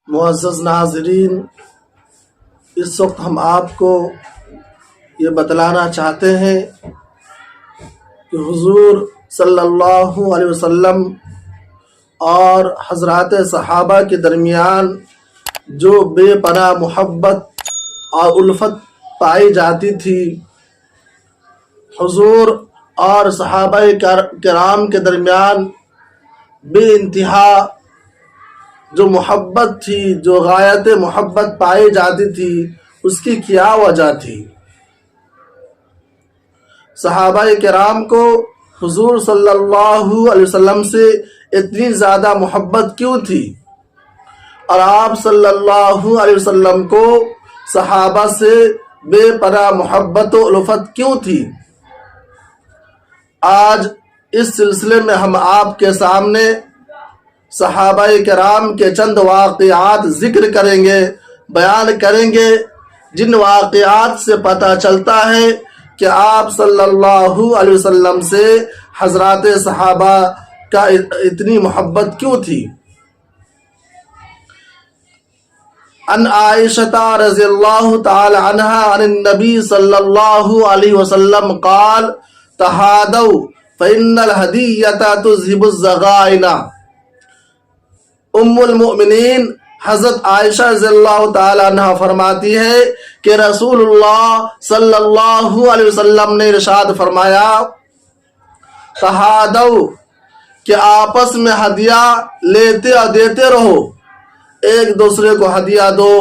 معزز ناظرین، اس وقت ہم آپ کو یہ بتلانا چاہتے ہیں کہ حضور صلی اللہ علیہ وسلم اور حضرات صحابہ کے درمیان جو بے پناہ محبت اور الفت پائی جاتی تھی، حضور اور صحابہ کرام کے درمیان بے انتہا جو محبت تھی، جو غایت محبت پائی جاتی تھی، اس کی کیا وجہ تھی؟ صحابہ کرام کو حضور صلی اللہ علیہ وسلم سے اتنی زیادہ محبت کیوں تھی؟ اور آپ صلی اللہ علیہ وسلم کو صحابہ سے بے پناہ محبت و الفت کیوں تھی؟ آج اس سلسلے میں ہم آپ کے سامنے صحابہ کرام کے چند واقعات ذکر کریں گے، بیان کریں گے، جن واقعات سے پتہ چلتا ہے کہ آپ صلی اللہ علیہ وسلم سے حضرات صحابہ کا اتنی محبت کیوں تھی۔ عن عائشہ رضی اللہ تعالی عنہا عن النبی صلی اللہ علیہ وسلم قال تہادوا فإن الہدیۃ تذہب الضغائن۔ ام المؤمنین حضرت عائشہ رضی اللہ تعالی عنہ فرماتی ہے کہ رسول اللہ صلی اللہ علیہ وسلم نے ارشاد فرمایا، تہادوا، کہ آپس میں ہدیہ لیتے اور دیتے رہو، ایک دوسرے کو ہدیہ دو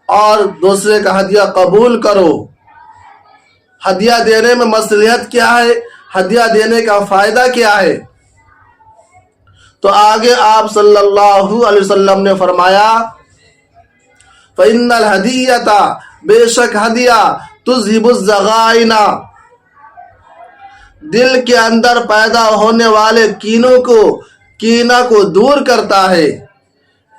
اور دوسرے کا ہدیہ قبول کرو۔ ہدیہ دینے میں مصلحت کیا ہے؟ ہدیہ دینے کا فائدہ کیا ہے؟ تو آگے آپ صلی اللہ علیہ وسلم نے فرمایا، فَإِنَّ الْهَدِيَّةَ، بے شک ہدیہ، تُذْهِبُ الضَّغَائِنَ، دل کے اندر پیدا ہونے والے کینہ کو دور کرتا ہے۔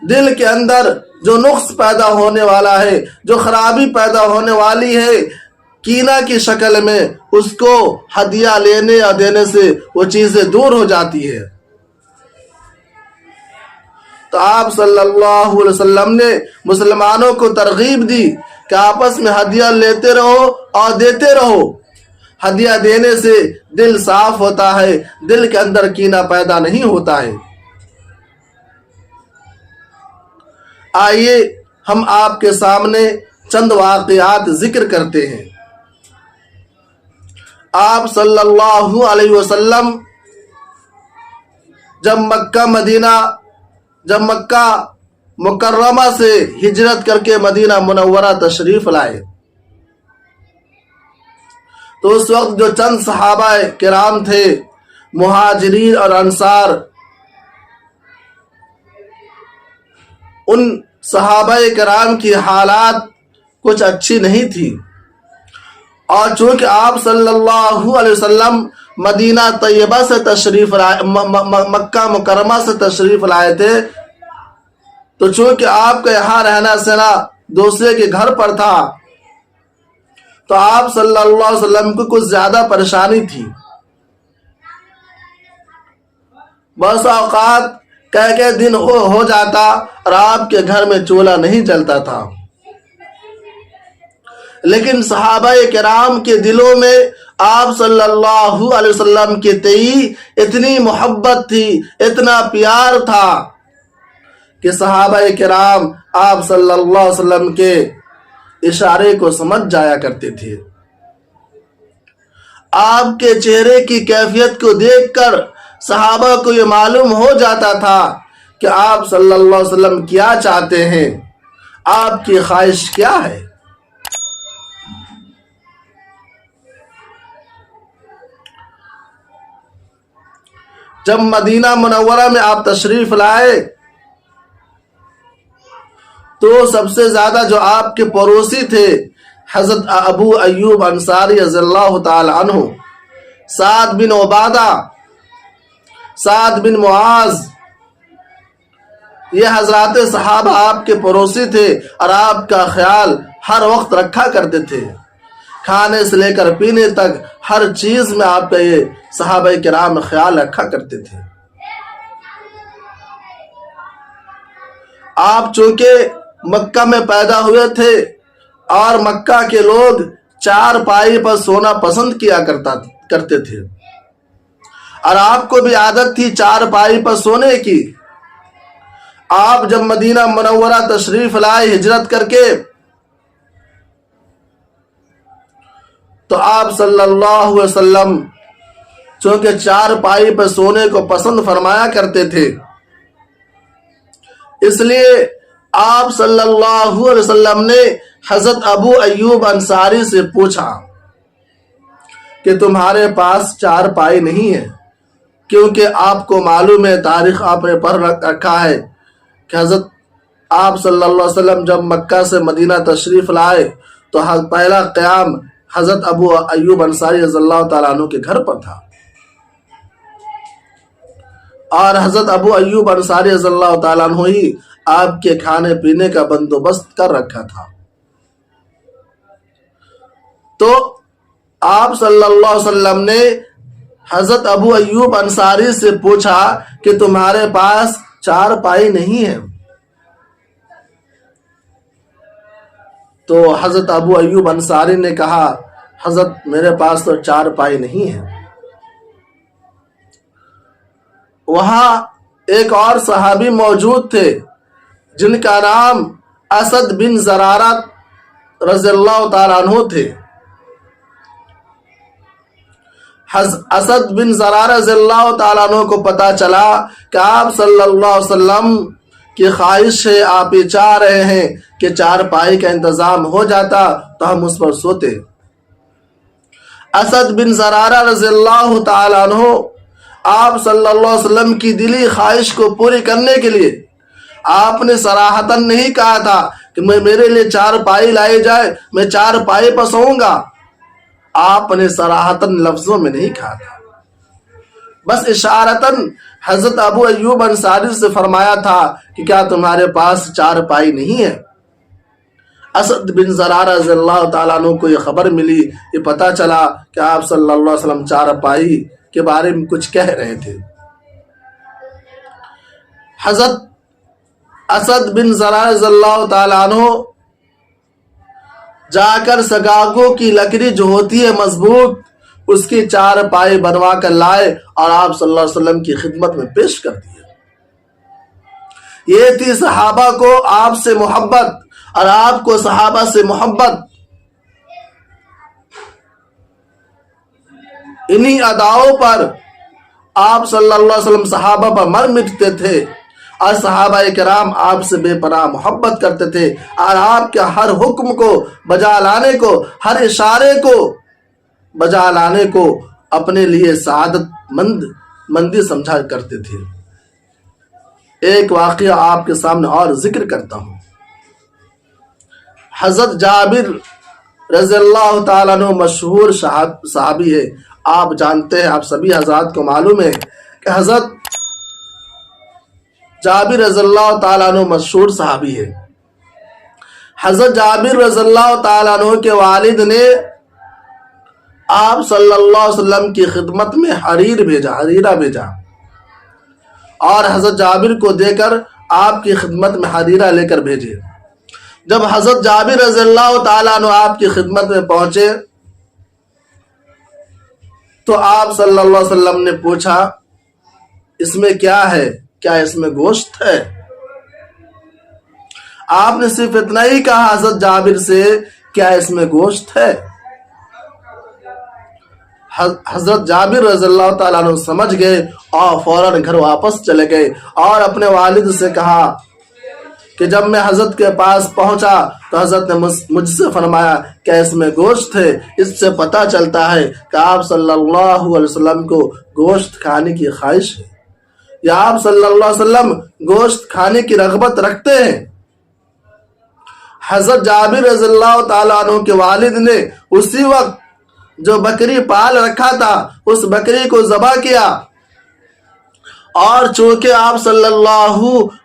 دل کے اندر جو نقص پیدا ہونے والا ہے، جو خرابی پیدا ہونے والی ہے کینہ کی شکل میں، اس کو ہدیہ لینے یا دینے سے وہ چیزیں دور ہو جاتی ہے۔ تو آپ صلی اللہ علیہ وسلم نے مسلمانوں کو ترغیب دی کہ آپس میں ہدیہ لیتے رہو اور دیتے رہو۔ ہدیہ دینے سے دل صاف ہوتا ہے، دل کے اندر کینہ پیدا نہیں ہوتا ہے۔ آئیے ہم آپ کے سامنے چند واقعات ذکر کرتے ہیں۔ آپ صلی اللہ علیہ وسلم جب مکہ مکرمہ سے ہجرت کر کے مدینہ منورہ تشریف لائے، تو اس وقت جو چند صحابہ کرام تھے، مہاجرین اور انصار، ان صحابہ کرام کی حالات کچھ اچھی نہیں تھی، اور چونکہ آپ صلی اللہ علیہ وسلم مدینہ طیبہ سے تشریف لائے، مکہ مکرمہ سے تشریف لائے تھے، تو چونکہ آپ کا یہاں رہنا سہنا دوسرے کے گھر پر تھا، تو آپ صلی اللہ علیہ وسلم کو کچھ زیادہ پریشانی تھی۔ بس اوقات کئی دن ہو جاتا اور آپ کے گھر میں چولہا نہیں جلتا تھا، لیکن صحابہ کرام کے دلوں میں آپ صلی اللہ علیہ وسلم کے تئیں اتنی محبت تھی، اتنا پیار تھا کہ صحابہ کرام آپ صلی اللہ علیہ وسلم کے اشارے کو سمجھ جایا کرتے تھے۔ آپ کے چہرے کی کیفیت کو دیکھ کر صحابہ کو یہ معلوم ہو جاتا تھا کہ آپ صلی اللہ علیہ وسلم کیا چاہتے ہیں، آپ کی خواہش کیا ہے۔ جب مدینہ منورہ میں آپ تشریف لائے تو سب سے زیادہ جو آپ کے پڑوسی تھے حضرت ابو ایوب انصاری رضی اللہ تعالی عنہ، سعد بن عبادہ، سعد بن معاذ، یہ حضرات صحابہ آپ کے پڑوسی تھے اور آپ کا خیال ہر وقت رکھا کرتے تھے، کھانے سے لے کر پینے تک ہر چیز میں آپ کا یہ صحابہ کرام خیال رکھا کرتے تھے۔ آپ چونکہ مکہ میں پیدا ہوئے تھے اور مکہ کے لوگ چارپائی پر سونا پسند کیا کرتے تھے، اور آپ کو بھی عادت تھی چارپائی پر سونے کی۔ آپ جب مدینہ منورہ تشریف لائے ہجرت کر کے، تو آپ صلی اللہ علیہ وسلم چونکہ چارپائی پر سونے کو پسند فرمایا کرتے تھے، اس لیے آپ صلی اللہ علیہ وسلم نے حضرت ابو ایوب انصاری سے پوچھا کہ تمہارے پاس چارپائی نہیں ہے، کیونکہ آپ کو معلوم ہے، تاریخ آپ نے پڑھ رکھا ہے کہ حضرت آپ صلی اللہ علیہ وسلم جب مکہ سے مدینہ تشریف لائے تو پہلا قیام حضرت ابو ایوب انصاری رضی اللہ تعالیٰ عنہ کے گھر پر تھا، اور حضرت ابو ایوب انصاری رضی اللہ تعالیٰ عنہ ہی آپ کے کھانے پینے کا بندوبست کر رکھا تھا۔ تو آپ صلی اللہ علیہ وسلم نے حضرت ابو ایوب انصاری سے پوچھا کہ تمہارے پاس چارپائی نہیں ہے، تو حضرت ابو ایوب انصاری نے کہا حضرت میرے پاس تو چارپائی نہیں ہے۔ وہاں ایک اور صحابی موجود تھے جن کا نام اسد بن زرارہ رضی اللہ تعالیٰ عنہ تھے۔ اسد بن زرارہ رضی اللہ تعالیٰ عنہ کو پتا چلا کہ آپ صلی اللہ علیہ وسلم کی خواہش ہے، آپ یہ چاہ رہے ہیں کہ چارپائی کا انتظام ہو جاتا تو ہم اس پر سوتے۔ اسد بن زرارہ رضی اللہ تعالیٰ عنہ آپ صلی اللہ علیہ وسلم کی دلی خواہش کو پوری کرنے کے لیے، آپ نے صراحتاً نہیں کہا تھا کہ میرے لیے چارپائی لائی جائے، میں چارپائی پر سوؤں گا، آپ نے صراحتاً لفظوں میں نہیں کہا تھا، بس اشارتاً حضرت ابو ایوب انصاری سے فرمایا تھا کہ کیا تمہارے پاس چارپائی نہیں ہے؟ اسد بن زرارہ رضی اللہ تعالیٰ عنہ کو یہ خبر ملی، یہ پتا چلا کہ آپ صلی اللہ علیہ وسلم چارپائی کے بارے میں کچھ کہہ رہے تھے۔ حضرت اسد بن زرارہ رضی اللہ تعالیٰ عنہ جا کر سگاگوں کی لکڑی جو ہوتی ہے مضبوط، اس کی چارپائی بنوا کر لائے اور آپ صلی اللہ علیہ وسلم کی خدمت میں پیش کر دیے۔ یہ تھی صحابہ کو آپ سے محبت اور آپ کو صحابہ سے محبت۔ انہی اداؤں پر آپ صلی اللہ علیہ وسلم صحابہ پر مر مٹتے تھے، اور صحابہ کرام آپ سے بے پناہ محبت کرتے تھے، اور آپ کے ہر حکم کو بجا لانے کو، ہر اشارے کو بجا لانے کو اپنے لیے سعادت مندی سمجھا کرتے تھے۔ ایک واقعہ آپ کے سامنے اور ذکر کرتا ہوں۔ حضرت جابر رضی اللہ تعالیٰ عنہ مشہور صحابی ہے، آپ جانتے ہیں، آپ سبھی حضرات کو معلوم ہے کہ حضرت جابر رضی اللہ تعالیٰ عنہ مشہور صحابی ہے۔ حضرت جابر رضی اللہ تعالیٰ عنہ کے والد نے آپ صلی اللہ علیہ وسلم کی خدمت میں حریرہ بھیجا، اور حضرت جابر کو دے کر آپ کی خدمت میں حریرہ لے کر بھیجے۔ جب حضرت جابر رضی اللہ تعالیٰ عنہ آپ کی خدمت میں پہنچے تو آپ صلی اللہ علیہ وسلم نے پوچھا اس میں کیا ہے؟ کیا اس میں گوشت ہے؟ آپ نے صرف اتنا ہی کہا حضرت جابر سے، کیا اس میں گوشت ہے؟ حضرت جابر رضی اللہ تعالیٰ عنہ سمجھ گئے اور فوراً گھر واپس چلے گئے، اور اپنے والد سے کہا کہ جب میں حضرت کے پاس پہنچا تو حضرت نے مجھ سے فرمایا کہ اس میں گوشت ہے۔ اس سے پتہ چلتا ہے کہ آپ صلی اللہ علیہ وسلم کو گوشت کھانے کی خواہش ہے، یا آپ صلی اللہ علیہ وسلم گوشت کھانے کی رغبت رکھتے ہیں۔ حضرت جابر رضی اللہ تعالیٰ عنہ کے والد نے اسی وقت جو بکری پال رکھا تھا اس بکری کو ذبح کیا، اور چونکہ آپ صلی اللہ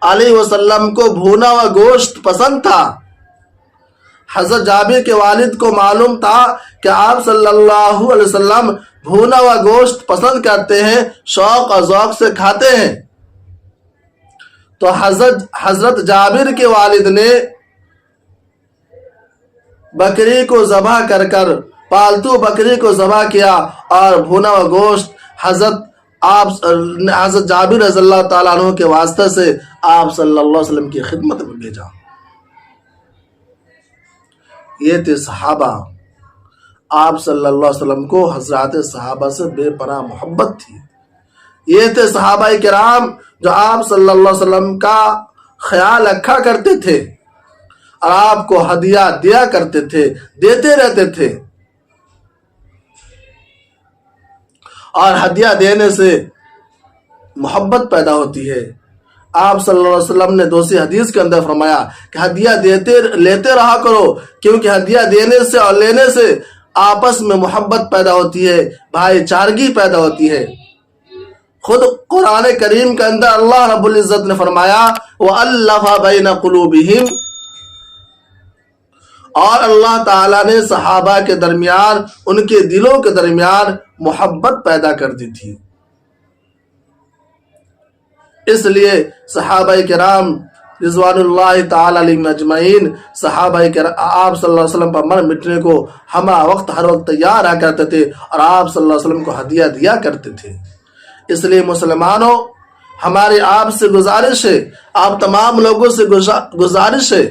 علیہ وسلم کو بھونا ہوا گوشت پسند تھا، حضرت جابر کے والد کو معلوم تھا کہ آپ صلی اللہ علیہ وسلم بھونا ہوا گوشت پسند کرتے ہیں، شوق اور ذوق سے کھاتے ہیں، تو حضرت جابر کے والد نے بکری کو ذبح کر پالتو بکری کو ذبح کیا اور بھونا ہوا گوشت حضرت جابر رضی اللہ تعالیٰ عنہ کے واسطے سے آپ صلی اللہ علیہ وسلم کی خدمت میں بھیجا۔ یہ تھے صحابہ۔ آپ صلی اللہ علیہ وسلم کو حضرات صحابہ سے بے پناہ محبت تھی۔ یہ تھے صحابہ کرام جو آپ صلی اللہ علیہ وسلم کا خیال رکھا کرتے تھے اور آپ کو ہدیہ دیا کرتے تھے، دیتے رہتے تھے۔ اور ہدیہ دینے سے محبت پیدا ہوتی ہے۔ آپ صلی اللہ علیہ وسلم نے دوسری حدیث کے اندر فرمایا کہ ہدیہ لیتے رہا کرو، کیونکہ ہدیہ دینے سے اور لینے سے آپس میں محبت پیدا ہوتی ہے، بھائی چارگی پیدا ہوتی ہے۔ خود قرآن کریم کے اندر اللہ رب العزت نے فرمایا وَأَلَّفَ بَيْنَ قُلُوبِهِمْ، اور اللہ تعالیٰ نے صحابہ کے درمیان، ان کے دلوں کے درمیان محبت پیدا کر دی تھی۔ اس لیے صحابہ کرام رضوان اللہ تعالیٰ علیہم اجمعین صحابہ کرام آپ صلی اللہ علیہ وسلم پر مر مٹنے کو ہر وقت تیار رہا کرتے تھے اور آپ صلی اللہ علیہ وسلم کو ہدیہ دیا کرتے تھے۔ اس لیے مسلمانوں، ہماری آپ سے گزارش ہے، آپ تمام لوگوں سے گزارش ہے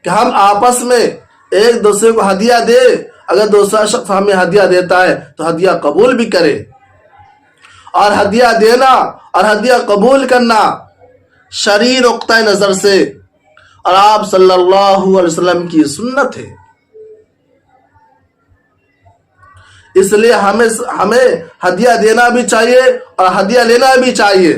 کہ ہم آپس میں ایک دوسرے کو ہدیہ دے۔ اگر دوسرا شخص ہمیں ہدیہ دیتا ہے تو ہدیہ قبول بھی کرے، اور ہدیہ دینا اور ہدیہ قبول کرنا شرعی نقطہ نظر سے اور آپ صلی اللہ علیہ وسلم کی سنت ہے۔ اس لیے ہمیں ہدیہ دینا بھی چاہیے اور ہدیہ لینا بھی چاہیے۔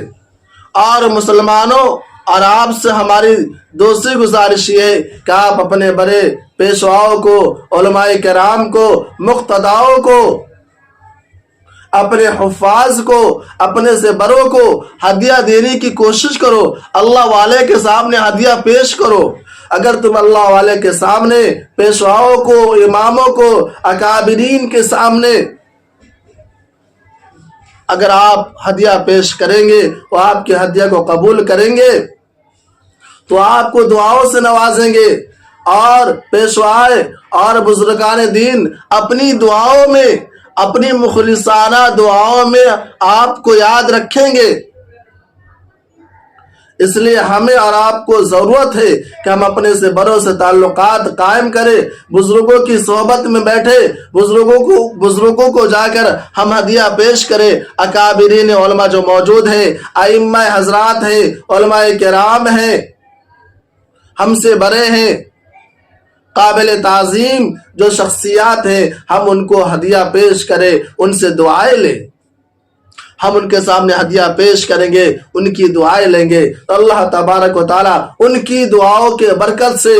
اور مسلمانوں اور آپ سے ہماری دوسری گزارش یہ ہے کہ آپ اپنے بڑے پیشواؤں کو، علماء کرام کو، مقتداؤں کو، اپنے حفاظ کو، اپنے سے بڑوں کو ہدیہ دینے کی کوشش کرو۔ اللہ والے کے سامنے ہدیہ پیش کرو۔ اگر تم اللہ والے کے سامنے، پیشواؤں کو، اماموں کو، اکابرین کے سامنے اگر آپ ہدیہ پیش کریں گے، وہ آپ کے ہدیہ کو قبول کریں گے تو آپ کو دعاؤں سے نوازیں گے، اور پیشوائے اور بزرگان دین اپنی دعاؤں میں، اپنی مخلصانہ دعاؤں میں آپ کو یاد رکھیں گے۔ اس لیے ہمیں اور آپ کو ضرورت ہے کہ ہم اپنے سے بڑوں سے تعلقات قائم کریں، بزرگوں کی صحبت میں بیٹھے، بزرگوں کو جا کر ہم ہدیہ پیش کریں۔ اکابرین علماء جو موجود ہیں، ائمہ حضرات ہیں، علماء کرام ہیں، ہم سے بڑے ہیں، قابل تعظیم جو شخصیات ہیں، ہم ان کو ہدیہ پیش کریں، ان سے دعائیں لیں۔ ہم ان کے سامنے ہدیہ پیش کریں گے، ان کی دعائیں لیں گے تو اللہ تبارک و تعالیٰ ان کی دعاؤں کے برکت سے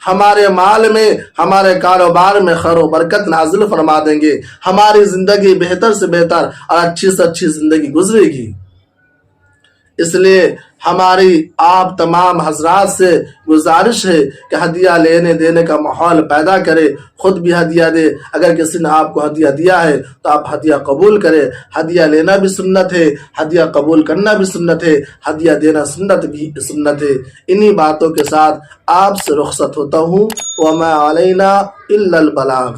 ہمارے مال میں، ہمارے کاروبار میں خیر و برکت نازل فرما دیں گے، ہماری زندگی بہتر سے بہتر اور اچھی سے اچھی زندگی گزرے گی۔ اس لیے ہماری آپ تمام حضرات سے گزارش ہے کہ ہدیہ لینے دینے کا ماحول پیدا کرے، خود بھی ہدیہ دے۔ اگر کسی نے آپ کو ہدیہ دیا ہے تو آپ ہدیہ قبول کریں۔ ہدیہ لینا بھی سنت ہے، ہدیہ قبول کرنا بھی سنت ہے، ہدیہ دینا سنت بھی سنت ہے۔ انہی باتوں کے ساتھ آپ سے رخصت ہوتا ہوں۔ وما علینا الا البلاغ۔